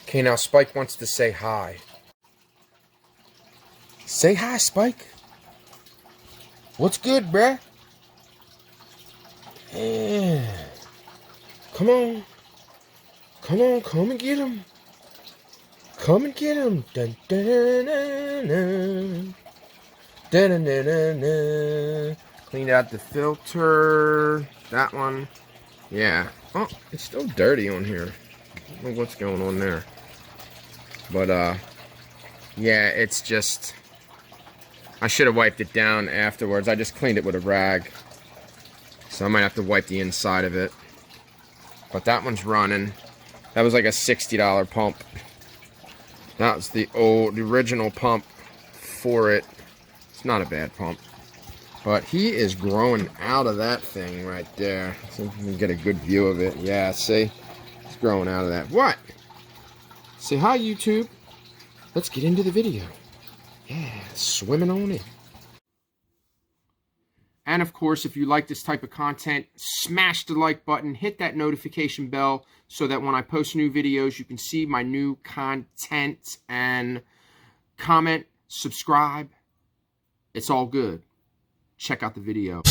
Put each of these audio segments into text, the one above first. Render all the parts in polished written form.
Okay, now Spike wants to say hi. Say hi, Spike. What's good, bruh? Yeah. Come on. Come on, come and get him. Come and get him. Dun, dun, dun, dun, dun. Dun, dun, dun, dun, dun. Cleaned out the filter. That one. Yeah. Oh, it's still dirty on here. I don't know what's going on there. But, yeah, it's just... I should have wiped it down afterwards. I just cleaned it with a rag. So I might have to wipe the inside of it. But that one's running. That was like a $60 pump. That was the original pump for it. It's not a bad pump. But he is growing out of that thing right there. So you can get a good view of it. Yeah, see? He's growing out of that. What? Say hi, YouTube. Let's get into the video. Yeah, swimming on in. And of course, if you like this type of content, smash the like button, hit that notification bell so that when I post new videos, you can see my new content, and comment, subscribe. It's all good. Check out the video.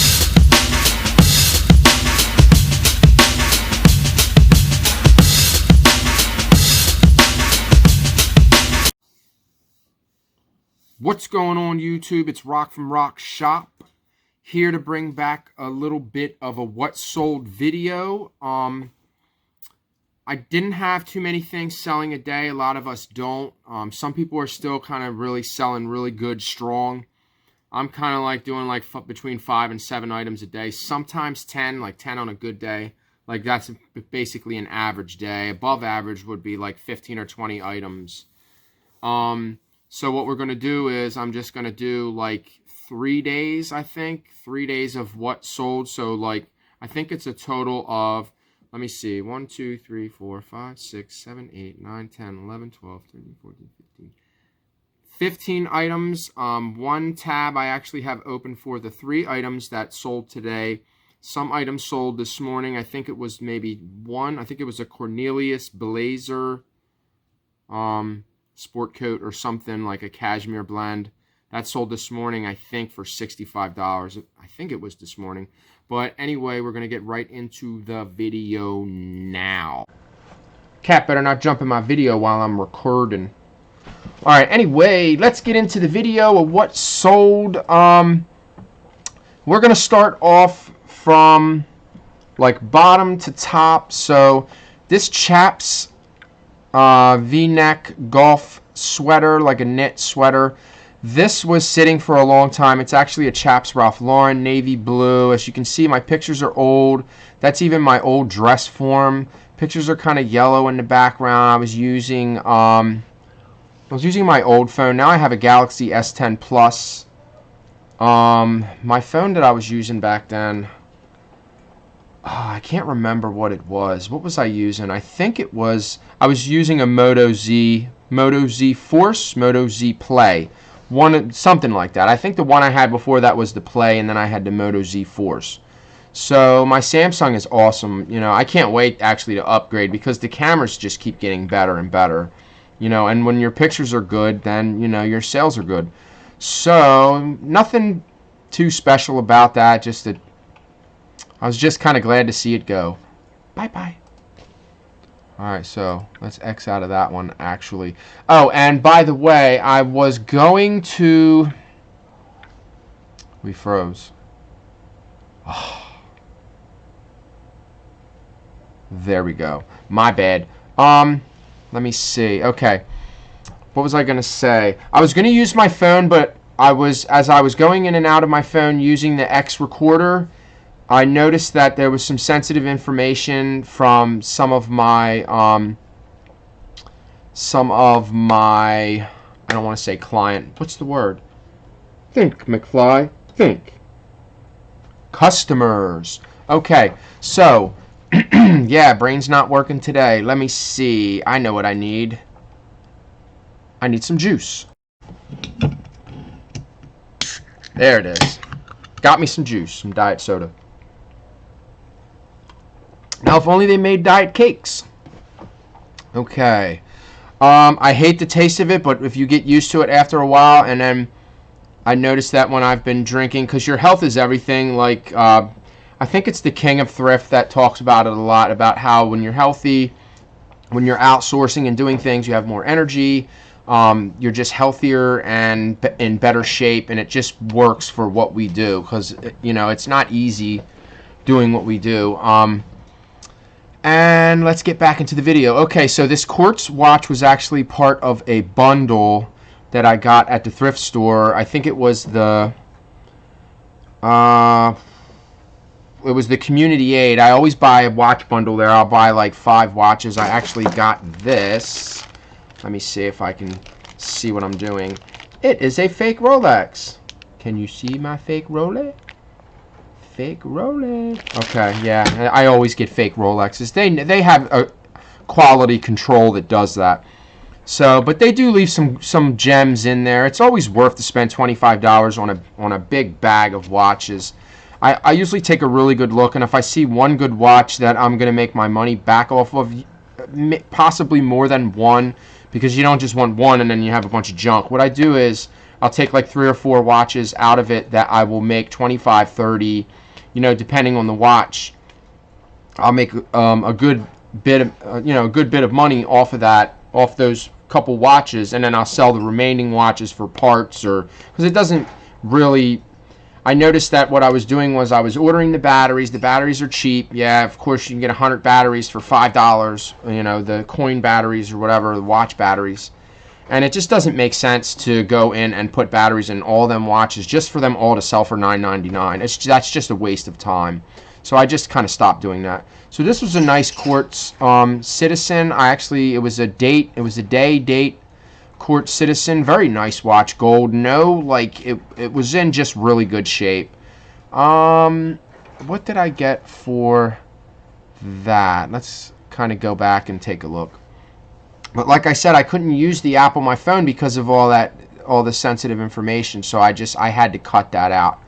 What's going on, YouTube? It's Rock from Rock Shop. Here to bring back a little bit of a what sold video. I didn't have too many things selling a day. A lot of us don't. Some people are still kind of really selling really good, strong. I'm kind of like doing like between 5 and 7 items a day. Sometimes 10, like 10 on a good day. Like that's basically an average day. Above average would be like 15 or 20 items. So what we're going to do is I'm just going to do like 3 days, I think. 3 days of what sold. So like, I think it's a total of, let me see, 1, 2, 3, 4, 5, 6, 7, 8, 9, 10, 11, 12, 13, 14, 15. 15 items. One tab I actually have open for the 3 items that sold today. Some items sold this morning. I think it was maybe one. I think it was a Cornelius Blazer sport coat or something, like a cashmere blend. That sold this morning, I think, for $65. I think it was this morning. But anyway, we're going to get right into the video now. Cat better not jump in my video while I'm recording. Alright, anyway, let's get into the video of what sold. We're going to start off from like bottom to top. So this Chaps V-neck golf sweater, like a knit sweater. This was sitting for a long time. It's actually a Chaps Ralph Lauren navy blue. As you can see, my pictures are old. That's even my old dress form. Pictures are kind of yellow in the background. I was using my old phone. Now I have a Galaxy S10 Plus. My phone that I was using back then, I can't remember what it was. What was I using? I think it was, I was using a Moto Z Force, Moto Z Play. Something like that. I think the one I had before that was the Play, and then I had the Moto Z Force. So my Samsung is awesome. You know, I can't wait actually to upgrade because the cameras just keep getting better and better. You know, and when your pictures are good, then, you know, your sales are good. So nothing too special about that. Just that I was just kind of glad to see it go. Bye-bye. Alright, so let's X out of that one, actually. Oh, and by the way, I was going to... We froze. Oh. There we go. My bad. Let me see. Okay. What was I going to say? I was going to use my phone, but as I was going in and out of my phone using the X recorder, I noticed that there was some sensitive information from some of my, I don't want to say client. What's the word? Think, McFly. Think. Customers. Okay, so, yeah, brain's not working today. Let me see. I know what I need. I need some juice. There it is. Got me some juice, some diet soda. Now, if only they made diet cakes. Okay. I hate the taste of it, but if you get used to it after a while, and then I noticed that when I've been drinking, because your health is everything. Like I think it's the King of Thrift that talks about it a lot, about how when you're healthy, when you're outsourcing and doing things, you have more energy. You're just healthier and in better shape, and it just works for what we do, because it's not easy doing what we do. And let's get back into the video. Okay, so this quartz watch was actually part of a bundle that I got at the thrift store. I think it was the community aid. I always buy a watch bundle there. I'll buy like 5 watches. I actually got this. Let me see if I can see what I'm doing. It is a fake Rolex. Can you see my fake Rolex? Fake Rolex. Okay, yeah. I always get fake Rolexes. They have a quality control that does that. So, but they do leave some gems in there. It's always worth to spend $25 on a big bag of watches. I usually take a really good look, and if I see one good watch that I'm going to make my money back off of, possibly more than one, because you don't just want one and then you have a bunch of junk. What I do is I'll take like 3 or 4 watches out of it that I will make 25, 30, depending on the watch. I'll make a good bit of, a good bit of money off of that, off those couple watches, and then I'll sell the remaining watches for parts, or because it doesn't really. I noticed that what I was doing was I was ordering the batteries. The batteries are cheap. Yeah, of course you can get 100 batteries for $5. The coin batteries or whatever, the watch batteries. And it just doesn't make sense to go in and put batteries in all them watches just for them all to sell for $9.99. That's just a waste of time. So I just kind of stopped doing that. So this was a nice quartz Citizen. It was a day-date quartz Citizen. Very nice watch, gold. No, like it was in just really good shape. What did I get for that? Let's kind of go back and take a look. But like I said, I couldn't use the app on my phone because of all the sensitive information. So I had to cut that out.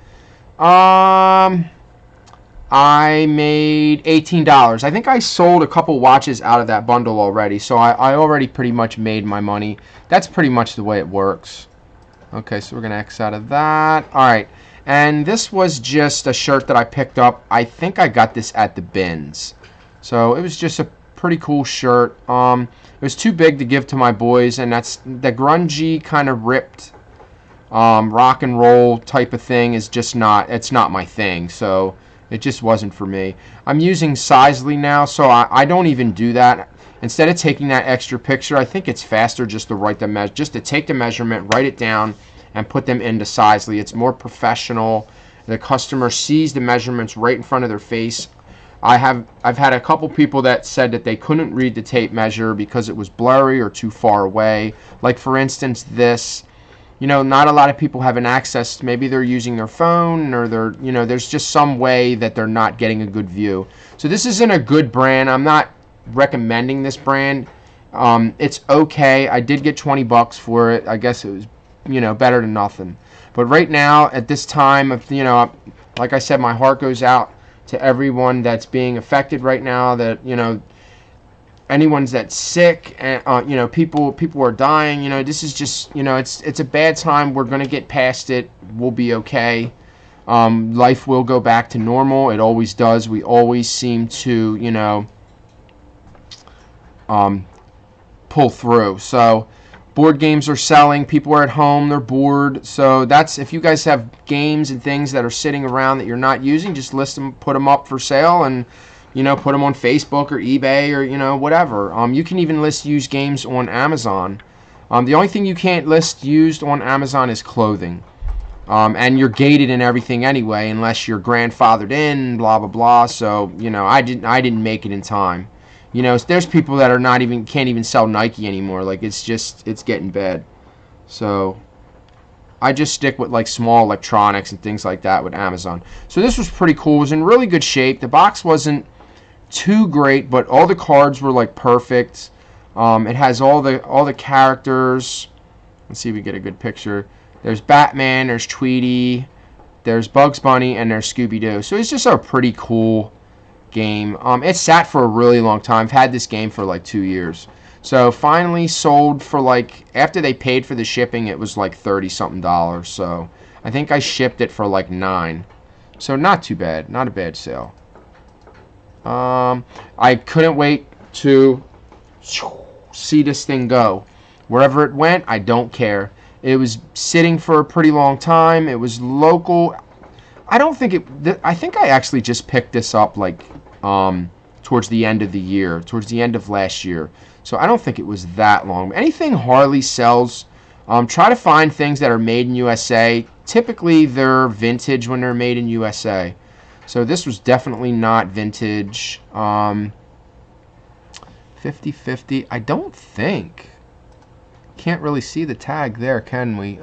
I made $18. I think I sold a couple watches out of that bundle already. So I already pretty much made my money. That's pretty much the way it works. Okay, so we're going to X out of that. All right. And this was just a shirt that I picked up. I think I got this at the bins. So it was just a pretty cool shirt. It was too big to give to my boys, and that's the grungy kind of ripped rock and roll type of thing is just it's not my thing. So it just wasn't for me. I'm using Sizely now, so I don't even do that. Instead of taking that extra picture, I think it's faster just to take the measurement, write it down, and put them into Sizely. It's more professional. The customer sees the measurements right in front of their face. I've had a couple people that said that they couldn't read the tape measure because it was blurry or too far away. Like for instance, this. Not a lot of people have an access. Maybe they're using their phone, or there's just some way that they're not getting a good view. So this isn't a good brand. I'm not recommending this brand. It's okay. I did get $20 for it. I guess it was, better than nothing. But right now, at this time, like I said, my heart goes out to everyone that's being affected right now. That anyone's that's sick, and people are dying. This is just it's a bad time. We're gonna get past it. We'll be okay. Life will go back to normal. It always does. We always seem to pull through. So board games are selling. People are at home. They're bored. So that's, if you guys have games and things that are sitting around that you're not using, just list them, put them up for sale, and put them on Facebook or eBay or whatever. You can even list used games on Amazon. The only thing you can't list used on Amazon is clothing. And you're gated and everything anyway, unless you're grandfathered in, blah blah blah. So I didn't make it in time. There's people that are can't even sell Nike anymore. Like it's getting bad. So I just stick with like small electronics and things like that with Amazon. So this was pretty cool. It was in really good shape. The box wasn't too great, but all the cards were like perfect. It has all the characters. Let's see if we get a good picture. There's Batman, there's Tweety, there's Bugs Bunny, and there's Scooby-Doo. So it's just a pretty cool game. It sat for a really long time. I've had this game for like 2 years. So finally sold for like, after they paid for the shipping, it was like 30 something dollars. So I think I shipped it for like $9. So not too bad, not a bad sale. I couldn't wait to see this thing go. Wherever it went, I don't care. It was sitting for a pretty long time. It was local. I don't think it. I think I actually just picked this up like towards the end of the year, towards the end of last year. So I don't think it was that long. Anything Harley sells, try to find things that are made in USA. Typically, they're vintage when they're made in USA. So this was definitely not vintage. 50/50. I don't think. Can't really see the tag there, can we?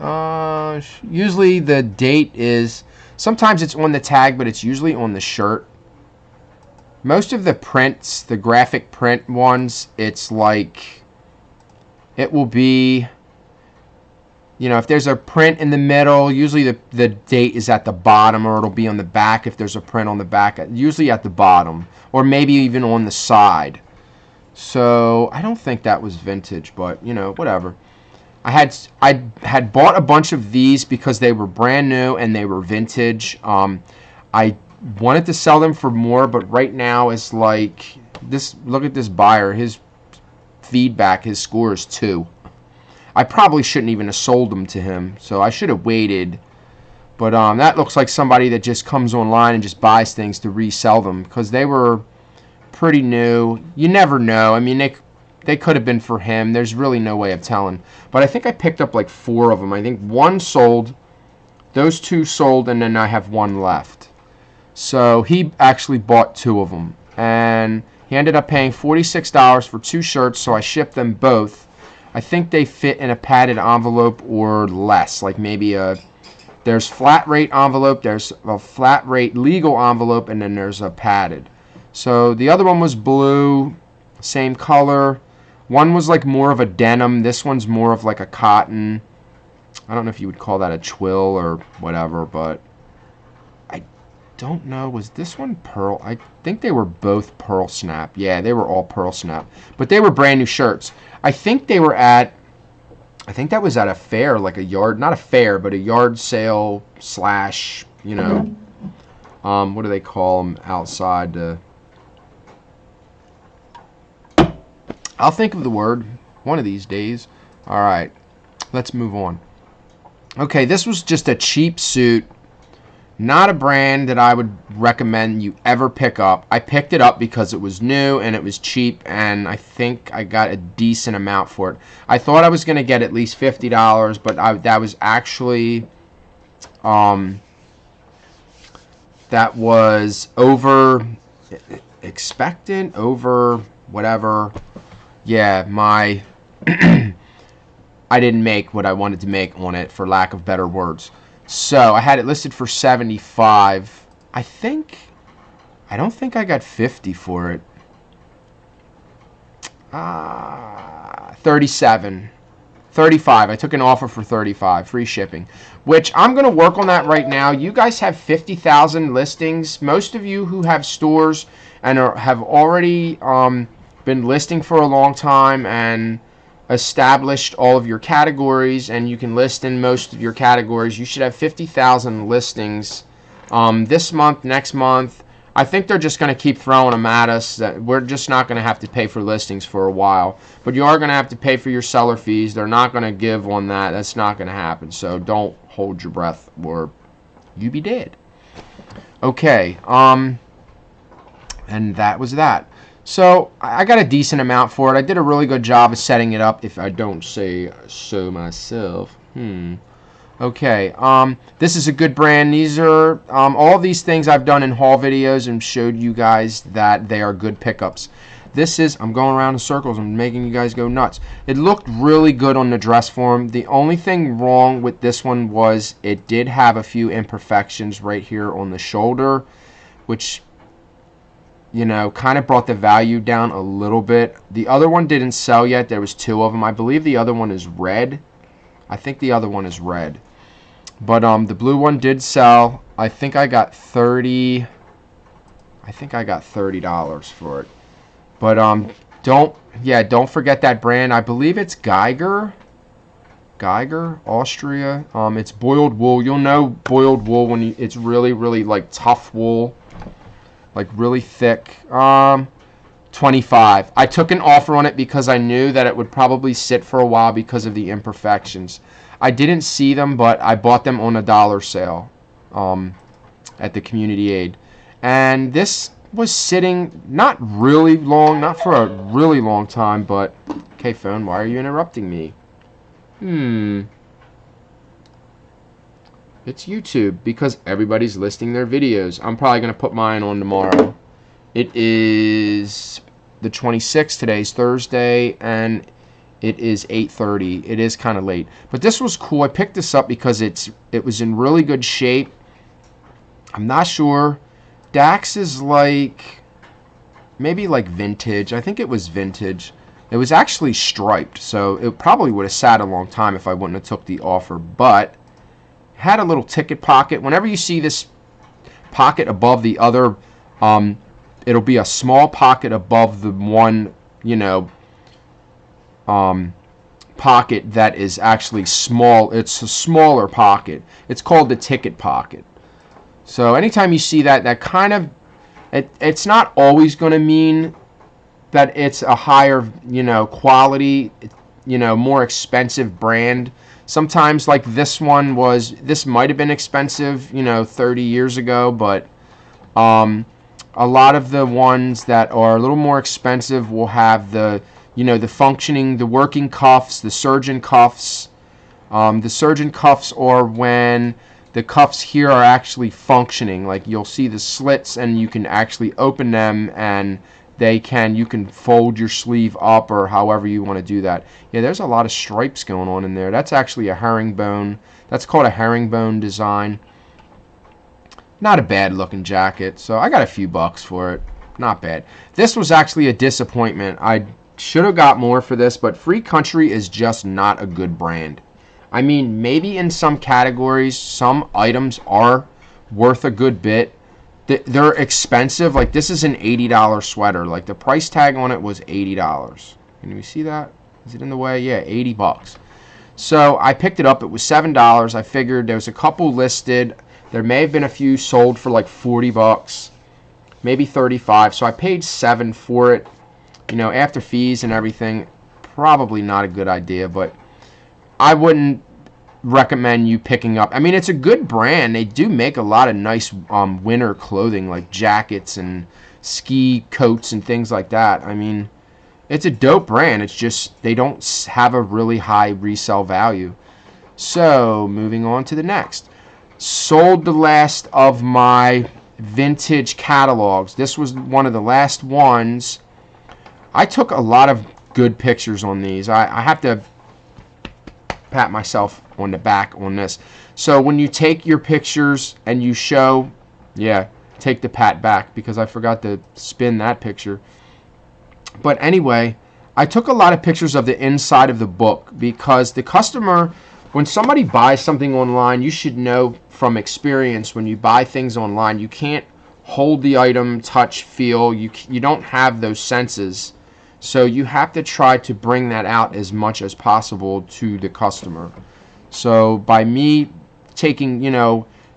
Usually the date is, sometimes it's on the tag, but it's usually on the shirt. Most of the prints, the graphic print ones, it's like, it will be, you know, if there's a print in the middle, usually the date is at the bottom, or it'll be on the back if there's a print on the back, usually at the bottom, or maybe even on the side. So I don't think that was vintage, but you know, whatever. I had bought a bunch of these because they were brand new and they were vintage. I wanted to sell them for more, but right now it's like this. Look at this buyer. His feedback, his score is 2. I probably shouldn't even have sold them to him, so I should have waited. But that looks like somebody that just comes online and just buys things to resell them because they were pretty new. You never know. I mean, they could have been for him. There's really no way of telling. But I think I picked up like 4 of them. I think 1 sold, those 2 sold, and then I have 1 left. So he actually bought 2 of them. And he ended up paying $46 for 2 shirts, so I shipped them both. I think they fit in a padded envelope or less. Like maybe there's flat rate envelope, there's a flat rate legal envelope, and then there's a padded. So the other one was blue, same color. One was like more of a denim. This one's more of like a cotton. I don't know if you would call that a twill or whatever, but I don't know. Was this one pearl? I think they were both pearl snap. Yeah, they were all pearl snap. But they were brand new shirts. I think they were at, I think that was at a fair, like a yard, not a fair, but a yard sale slash, you know, what do they call them outside? I'll think of the word one of these days. All right, let's move on. Okay, this was just a cheap suit. Not a brand that I would recommend you ever pick up. I picked it up because it was new and it was cheap, and I think I got a decent amount for it. I thought I was going to get at least $50, but that was actually that was over expectant, over whatever. Yeah, my I didn't make what I wanted to make on it, for lack of better words. So I had it listed for $75. I don't think I got $50 for it. 37. 35. I took an offer for 35, free shipping, which I'm going to work on that right now. You guys have 50,000 listings. Most of you who have stores and have already been listing for a long time and established all of your categories, and you can list in most of your categories. You should have 50,000 listings this month, next month. I think they're just going to keep throwing them at us. That we're just not going to have to pay for listings for a while, but you are going to have to pay for your seller fees. They're not going to give on that. That's not going to happen. So don't hold your breath or you be dead. Okay, and that was that. So I got a decent amount for it. I did a really good job of setting it up, if I don't say so myself. Okay, this is a good brand. These are all these things I've done in haul videos and showed you guys that they are good pickups. This is, I'm going around in circles. I'm making you guys go nuts. It looked really good on the dress form. The only thing wrong with this one was it did have a few imperfections right here on the shoulder, which, you know, kind of brought the value down a little bit. The other one didn't sell yet. There was 2 of them. I believe the other one is red. I think the other one is red. But the blue one did sell. I think I got $30 for it. But don't forget that brand. I believe it's Geiger, Austria. It's boiled wool. You'll know boiled wool when it's really, really like tough wool, like really thick. 25. I took an offer on it because I knew that it would probably sit for a while because of the imperfections. I didn't see them, but I bought them on a dollar sale at the community aid. And this was sitting not really long, not for a really long time, but okay, phone, why are you interrupting me? It's YouTube because everybody's listing their videos. I'm probably going to put mine on tomorrow. It is the 26th. Today's Thursday, and it is 8:30. It is kind of late, but this was cool. I picked this up because it was in really good shape. I'm not sure. Dax is like maybe like vintage. I think it was vintage. It was actually striped, so it probably would have sat a long time if I wouldn't have took the offer, but it had a little ticket pocket. Whenever you see this pocket above the other, it'll be a small pocket above the one, pocket that is actually small. It's a smaller pocket. It's called the ticket pocket. So anytime you see that, that kind of, it's not always going to mean that it's a higher, quality, more expensive brand. Sometimes, like this might have been expensive, 30 years ago, but a lot of the ones that are a little more expensive will have the working cuffs, the surgeon cuffs. The surgeon cuffs are when the cuffs here are actually functioning. Like you'll see the slits and you can actually open them, and you can fold your sleeve up or however you want to do that. Yeah, there's a lot of stripes going on in there. That's actually a herringbone. That's called a herringbone design. Not a bad looking jacket, so I got a few bucks for it. Not bad. This was actually a disappointment. I should have got more for this, but Free Country is just not a good brand. I mean, maybe in some categories, some items are worth a good bit. They're expensive. Like this is an $80 sweater. Like the price tag on it was $80. Can you see that? Is it in the way? Yeah, 80 bucks. So I picked it up. It was $7. I figured there was a couple listed. There may have been a few sold for like 40 bucks, maybe 35. So I paid $7 for it. After fees and everything, probably not a good idea, but I wouldn't recommend you picking up. I mean, it's a good brand. They do make a lot of nice winter clothing, like jackets and ski coats and things like that. I mean, it's a dope brand. It's just they don't have a really high resale value. So moving on to the next. Sold the last of my vintage catalogs. This was one of the last ones. I took a lot of good pictures on these. I have to pat myself on the back on this. So when you take your pictures and you show, take the pat back because I forgot to spin that picture. But anyway, I took a lot of pictures of the inside of the book because the customer, when somebody buys something online, you should know from experience when you buy things online, you can't hold the item, touch, feel. You don't have those senses. So you have to try to bring that out as much as possible to the customer. So by me taking,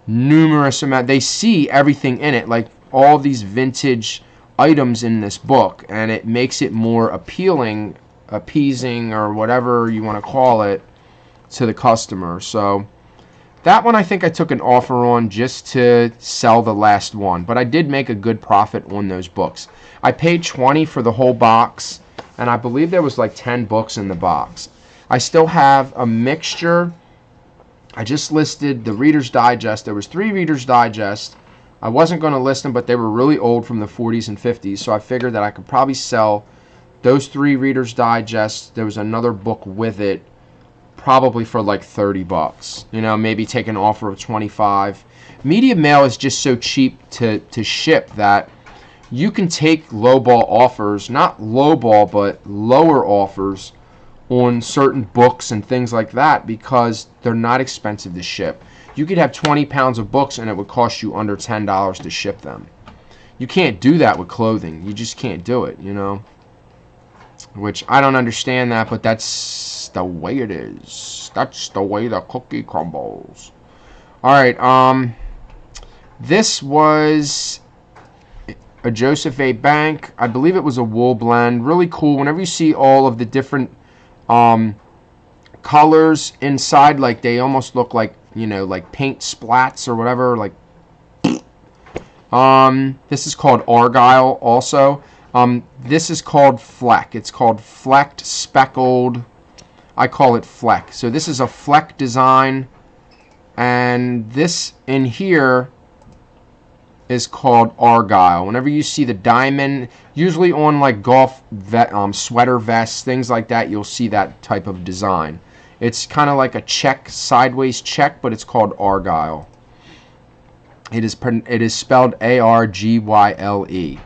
numerous amount, they see everything in it, like all these vintage items in this book, and it makes it more appealing, appeasing, or whatever you want to call it, to the customer. So that one I think I took an offer on just to sell the last one, but I did make a good profit on those books. I paid $20 for the whole box, and I believe there was like 10 books in the box. I still have a mixture. I just listed the Reader's Digest. There was 3 Reader's Digest. I wasn't going to list them, but they were really old from the 40s and 50s, so I figured that I could probably sell those 3 Reader's Digests. There was another book with it, probably for like 30 bucks. Maybe take an offer of 25. Media mail is just so cheap to ship that you can take lowball offers, not lowball, but lower offers on certain books and things like that because they're not expensive to ship. You could have 20 pounds of books and it would cost you under $10 to ship them. You can't do that with clothing. You just can't do it, which I don't understand that, but that's the way it is. That's the way the cookie crumbles. All right, this was a Joseph A. Bank. I believe it was a wool blend. Really cool. Whenever you see all of the different colors inside, like they almost look like, you know, like paint splats or whatever. Like, this is called Argyle also. This is called Fleck. It's called Flecked Speckled. I call it Fleck. So this is a Fleck design, and this in here is called Argyle. Whenever you see the diamond, usually on like golf sweater vests, things like that, you'll see that type of design. It's kind of like a check, sideways check, but it's called Argyle. It is spelled A-R-G-Y-L-E.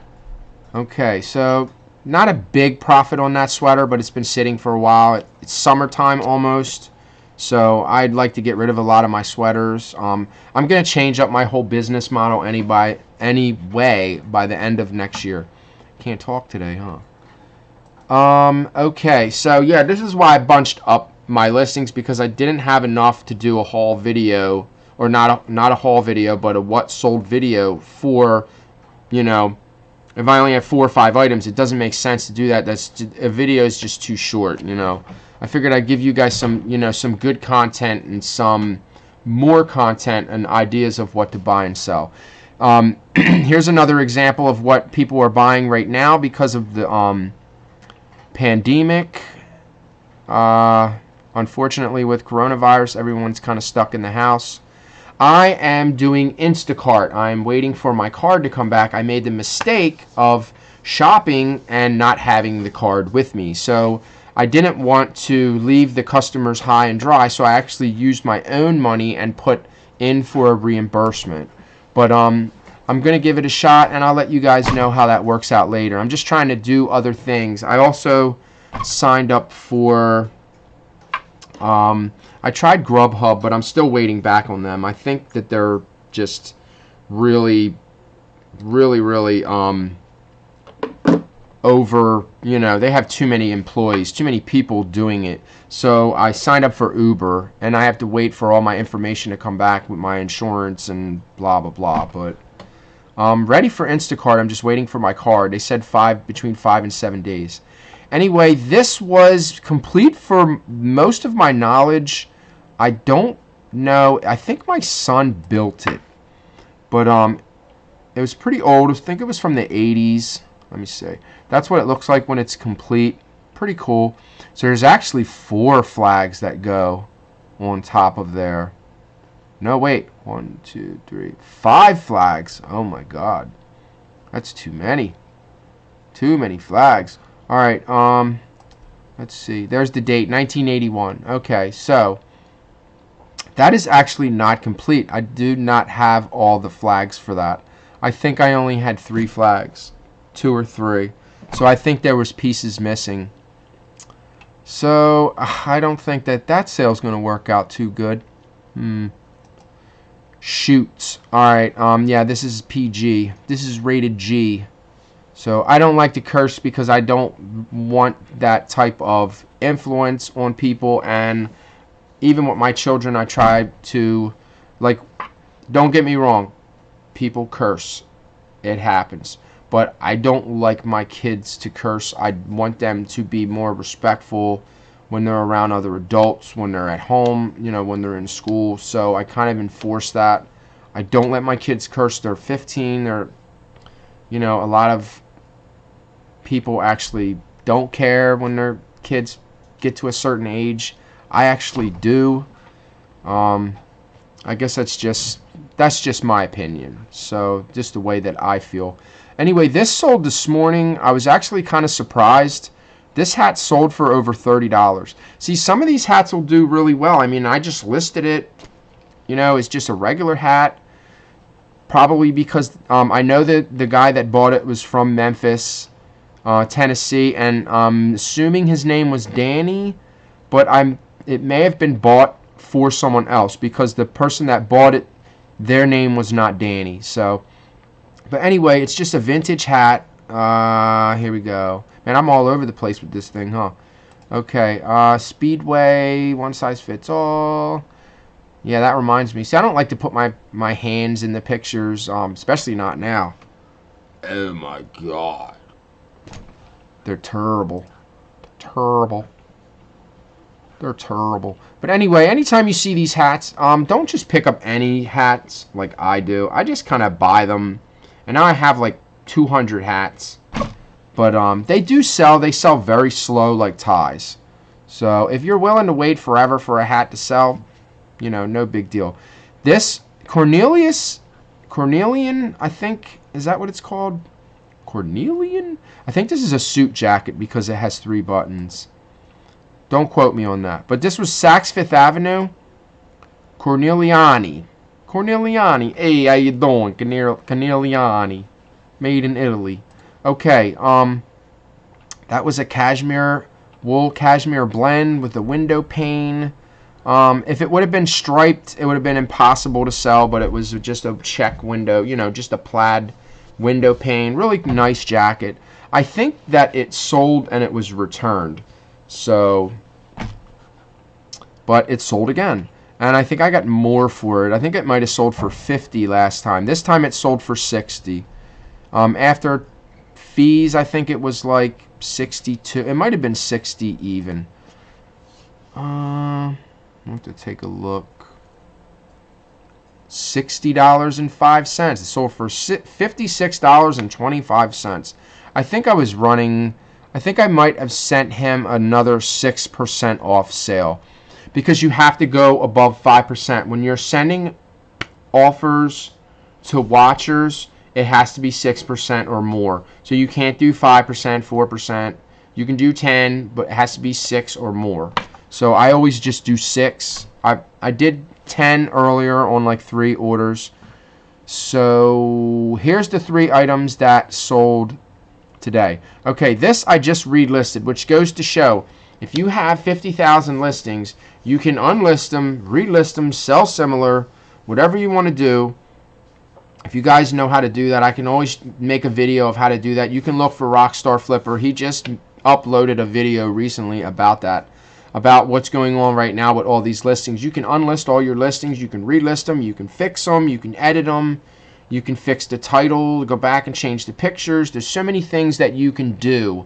Okay, so not a big profit on that sweater, but it's been sitting for a while. It's summertime almost, so I'd like to get rid of a lot of my sweaters. I'm going to change up my whole business model anyway by the end of next year. Can't talk today, huh? Okay, so yeah, this is why I bunched up my listings, because I didn't have enough to do a haul video, or not a haul video, but a what sold video for, you know, if I only have 4 or 5 items, it doesn't make sense to do that. A video is just too short, you know. I figured I'd give you guys some, you know, some good content and some more content and ideas of what to buy and sell. Here's another example of what people are buying right now because of the pandemic. Unfortunately, with coronavirus, everyone's kind of stuck in the house. I am doing Instacart. I'm waiting for my card to come back. I made the mistake of shopping and not having the card with me. So I didn't want to leave the customers high and dry, so I actually used my own money and put in for a reimbursement. But I'm going to give it a shot, and I'll let you guys know how that works out later. I'm just trying to do other things. I also signed up for... I tried Grubhub, but I'm still waiting back on them. I think that they're just really over, you know, they have too many employees, too many people doing it. So I signed up for Uber, and I have to wait for all my information to come back with my insurance and blah, blah, blah. But I'm ready for Instacart. I'm just waiting for my card. They said between 5 and 7 days. Anyway, this was complete for most of my knowledge. I don't know. I think my son built it. But it was pretty old. I think it was from the 80s. Let me see. That's what it looks like when it's complete. Pretty cool. So there's actually 4 flags that go on top of there. No, wait. 1, 2, 3, 5 flags. Oh my God. That's too many. Too many flags. All right, let's see. There's the date, 1981. Okay, so that is actually not complete. I do not have all the flags for that. I think I only had 3 flags, 2 or 3. So I think there was pieces missing. So I don't think that sale's going to work out too good. Shoots. All right, yeah, this is PG. This is rated G. So I don't like to curse because I don't want that type of influence on people, and even with my children I try to, like, don't get me wrong, people curse, it happens, but I don't like my kids to curse. I want them to be more respectful when they're around other adults, when they're at home, you know, when they're in school. So I kind of enforce that. I don't let my kids curse. They're 15. They're, you know, a lot of people actually don't care when their kids get to a certain age. I actually do. I guess that's just my opinion. So just the way that I feel. Anyway, this sold this morning. I was actually kind of surprised. This hat sold for over $30. See, some of these hats will do really well. I mean, I just listed it. You know, it's just a regular hat. Probably because I know that the guy that bought it was from Memphis, Tennessee, and I'm assuming his name was Danny, but it may have been bought for someone else because the person that bought it, their name was not Danny. So, but anyway, it's just a vintage hat. Here we go. Man, I'm all over the place with this thing, huh? Okay, Speedway, one size fits all. Yeah, that reminds me. See, I don't like to put my hands in the pictures, especially not now. Oh my god. They're terrible. Terrible. They're terrible. But anyway, anytime you see these hats, don't just pick up any hats like I do. I just kind of buy them. And now I have like 200 hats. But they do sell. They sell very slow like ties. So if you're willing to wait forever for a hat to sell, you know, no big deal. This Cornelian, I think, is that what it's called? Cornelian? I think this is a suit jacket because it has 3 buttons. Don't quote me on that. But this was Saks Fifth Avenue. Corneliani. Corneliani. Hey, how you doing? Corneliani. Made in Italy. Okay, that was a cashmere, wool cashmere blend with a window pane. If it would have been striped, it would have been impossible to sell, but it was just a check window, you know, just a plaid window pane. Really nice jacket. I think that it sold and it was returned. So, but it sold again. And I think I got more for it. I think it might have sold for 50 last time. This time it sold for 60. After fees, I think it was like 62. It might have been 60 even. I have to take a look. $60.05. It sold for $56.25. I think I was running. I think I might have sent him another 6% off sale, because you have to go above 5%. When you're sending offers to watchers, it has to be 6% or more. So you can't do 5%, 4%. You can do 10, but it has to be 6 or more. So I always just do 6. I did 10 earlier on like 3 orders. So here's the 3 items that sold today. Okay, this I just relisted, which goes to show if you have 50,000 listings, you can unlist them, relist them, sell similar, whatever you want to do. If you guys know how to do that, I can always make a video of how to do that. You can look for Rockstar Flipper. He just uploaded a video recently about that, about what's going on right now with all these listings. You can unlist all your listings. You can relist them. You can fix them. You can edit them. You can fix the title, go back and change the pictures. There's so many things that you can do.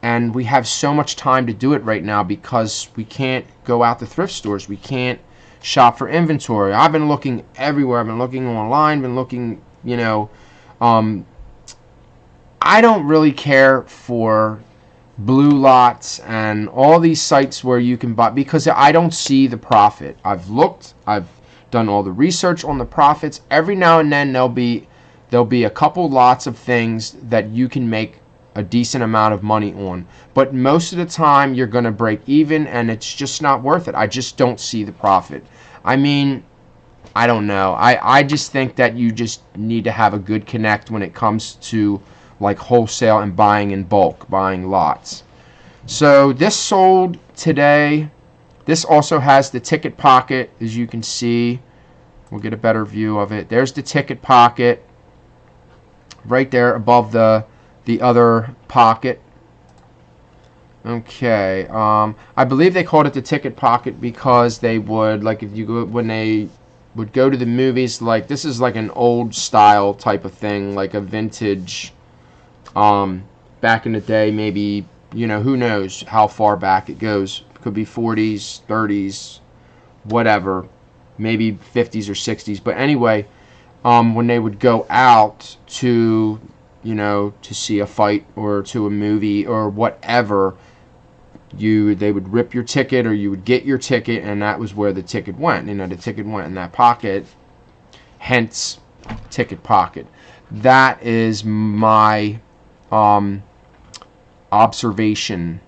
And we have so much time to do it right now because we can't go out to thrift stores. We can't shop for inventory. I've been looking everywhere. I've been looking online, been looking, you know. I don't really care for Blue Lots and all these sites where you can buy, because I don't see the profit. I've looked, I've done all the research on the profits. Every now and then there'll be a couple lots of things that you can make a decent amount of money on, but most of the time you're going to break even, and it's just not worth it. I just don't see the profit. I mean, I don't know. I just think that you just need to have a good connect when it comes to like wholesale and buying in bulk, buying lots. So this sold today. This also has the ticket pocket, as you can see. We'll get a better view of it. There's the ticket pocket right there above the other pocket. Okay, I believe they called it the ticket pocket because they would, like, if you go, when they would go to the movies, like, this is like an old style type of thing, like a vintage, back in the day, maybe, you know, who knows how far back it goes. It could be 40s, 30s, whatever, maybe 50s or 60s. But anyway, when they would go out to, you know, to see a fight or to a movie or whatever, they would rip your ticket, or you would get your ticket, and that was where the ticket went. You know, the ticket went in that pocket, hence ticket pocket. That is my observation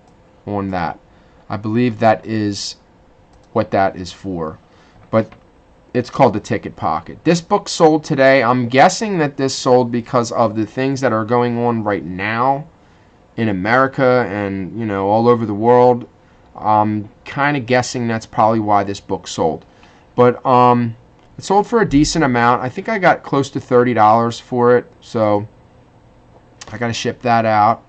on that. I believe that is what that is for, but it's called the ticket pocket. This book sold today. I'm guessing that this sold because of the things that are going on right now in America and, you know, all over the world. I'm kind of guessing that's probably why this book sold. But it sold for a decent amount. I think I got close to $30 for it, so I got to ship that out.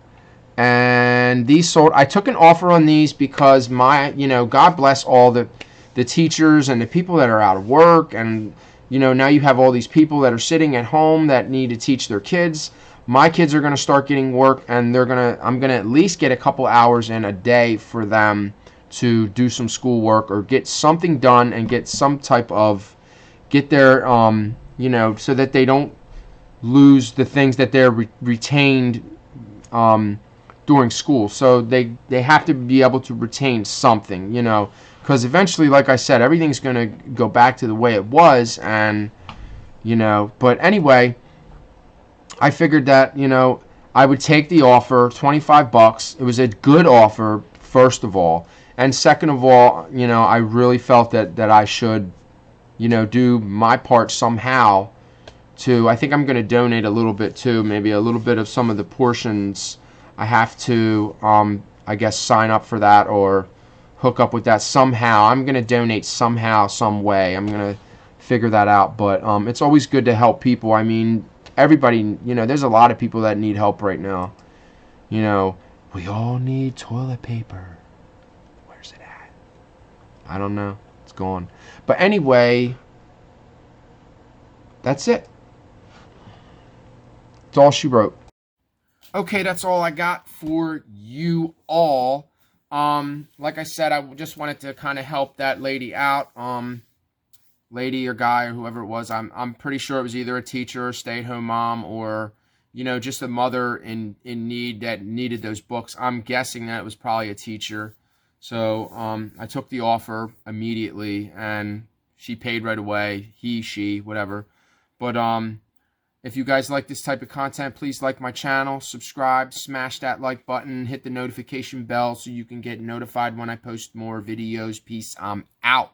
And these sold. I took an offer on these because God bless all the teachers and the people that are out of work, and now you have all these people that are sitting at home that need to teach their kids. My kids are going to start getting work, and I'm going to at least get a couple hours in a day for them to do some schoolwork or get something done and get some type of get their so that they don't lose the things that they're retained during school. So they have to be able to retain something, because eventually, like I said, everything's going to go back to the way it was. And but anyway, I figured that I would take the offer, $25. It was a good offer, first of all, and second of all, I really felt that I should do my part somehow to. I think I'm going to donate a little bit too, maybe a little bit of some of the portions. I have to I guess sign up for that or hook up with that somehow. I'm going to donate somehow, some way. I'm going to figure that out, but it's always good to help people. I mean, everybody, there's a lot of people that need help right now. We all need toilet paper. Where's it at? I don't know. It's gone. But anyway, that's it. That's all she wrote. Okay, that's all I got for you all. Like I said, I just wanted to kind of help that lady out. Lady or guy or whoever it was. I'm pretty sure it was either a teacher or stay-at-home mom or just a mother in need that needed those books. I'm guessing that it was probably a teacher. So I took the offer immediately and she paid right away. He, she, whatever. But if you guys like this type of content, please like my channel, subscribe, smash that like button, hit the notification bell so you can get notified when I post more videos. Peace. I'm out.